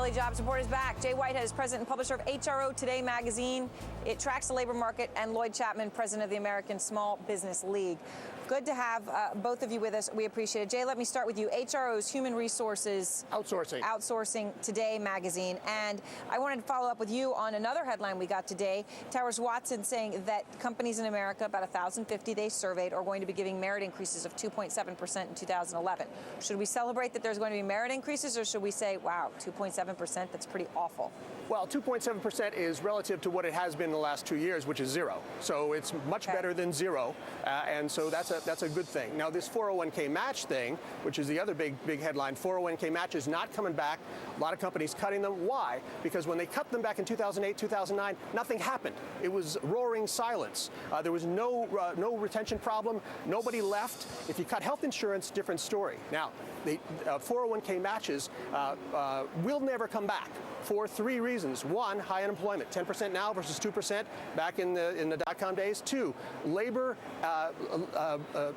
Daily Jobs Report is back. Jay Whitehead is president and publisher of HRO Today magazine. It tracks the labor market, and Lloyd Chapman, president of the American Small Business League. Good to have both of you with us. We appreciate it. Jay, let me start with you. HRO's Human Resources Outsourcing Today magazine. And I wanted to follow up with you on another headline we got today. Towers Watson saying that companies in America, about 1,050 they surveyed, are going to be giving merit increases of 2.7% in 2011. Should we celebrate that there's going to be merit increases, or should we say, wow, 2.7%, that's pretty awful? Well, 2.7% is relative to what it has been in the last 2 years, which is zero. So it's much better than zero, and so that's a good thing. Now, this 401k match thing, which is the other big headline, 401k match is not coming back. A lot of companies cutting them. Why? Because when they cut them back in 2008, 2009, nothing happened. It was roaring silence. There was no retention problem. Nobody left. If you cut health insurance, different story. Now, the 401k matches will never come back for three reasons. One, high unemployment, 10% now versus 2% back in the dot-com days. Two, labor,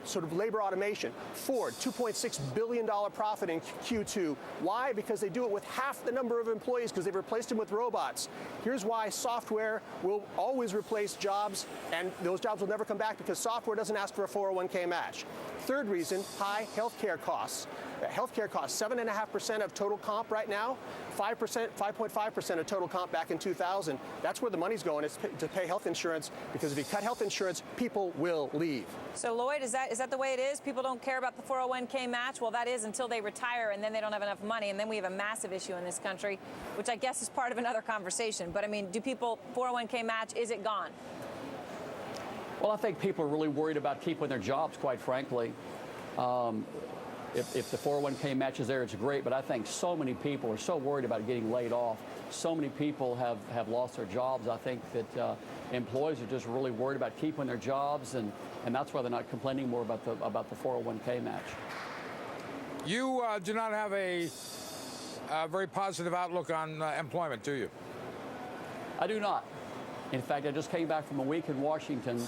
sort of labor automation. Ford, $2.6 billion profit in Q2. Why? Because they do it with half the number of employees because they've replaced them with robots. Here's why software will always replace jobs, and those jobs will never come back because software doesn't ask for a 401k match. Third reason, high healthcare costs. Healthcare costs, 7.5% of total comp right now, 5.5% of total comp back in 2000. That's where the money's going, is to pay health insurance, because if you cut health insurance, people will leave. So, Lloyd, is that the way it is? People don't care about the 401k match? Well, that is until they retire, and then they don't have enough money, and then we have a massive issue in this country, which I guess is part of another conversation. But, I mean, do people, 401k match, is it gone? Well, I think people are really worried about keeping their jobs, quite frankly. If the 401k match is there, it's great, but I think so many people are so worried about getting laid off. So many people have lost their jobs. I think that employees are just really worried about keeping their jobs, and that's why they're not complaining more about the 401k match. You do not have a very positive outlook on employment, do you? I do not. In fact, I just came back from a week in Washington,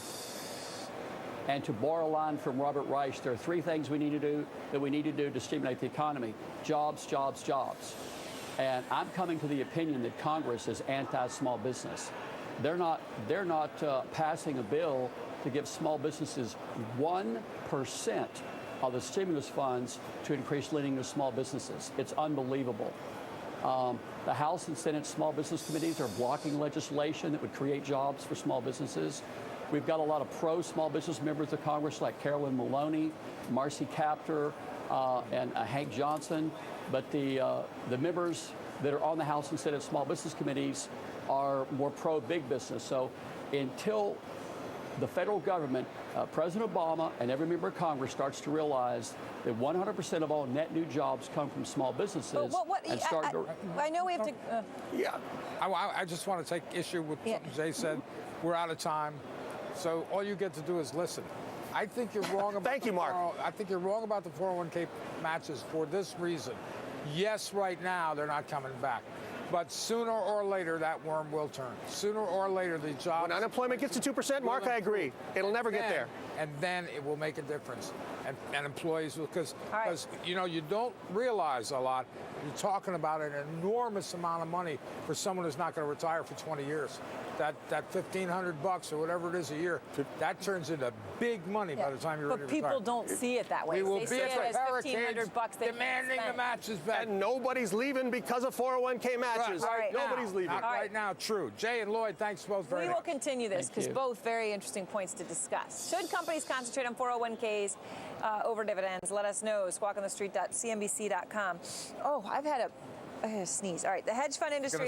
and to borrow a line from Robert Reich, there are three things we need to do to stimulate the economy: jobs, jobs, jobs. And I'm coming to the opinion that Congress is anti-small business. They're not passing a bill to give small businesses 1% of the stimulus funds to increase lending to small businesses. It's unbelievable. The House and Senate small business committees are blocking legislation that would create jobs for small businesses. We've got a lot of pro-small business members of Congress like Carolyn Maloney, Marcy Kaptur, and Hank Johnson. But the members that are on the House and Senate small business committees are more pro-big business. So until the federal government, President Obama and every member of Congress starts to realize that 100% of all net new jobs come from small businesses, I know we have to... Yeah. I just want to take issue with something Jay said. We're out of time. So all you get to do is listen. I think you're wrong about Thank you, Mark. I think you're wrong about the 401k matches for this reason. Yes, right now they're not coming back. But sooner or later, that worm will turn. Sooner or later, the jobs... When unemployment gets to 2%, Mark, I agree. It'll never get there. And then it will make a difference. And employees will... Because, you know, you don't realize a lot. You're talking about an enormous amount of money for someone who's not going to retire for 20 years. That $1,500 or whatever it is a year, that turns into big money by the time you're ready to retire. But people don't see it that way. We will they see it as $1,500 demanding the matches back. And nobody's leaving because of 401k matches. Nobody's leaving. Not right now, true. Jay and Lloyd, thanks both very much. We will continue this because both very interesting points to discuss. Should companies concentrate on 401ks over dividends? Let us know. Squawkonthestreet.cnbc.com. Oh, I had a sneeze. All right, the hedge fund industry.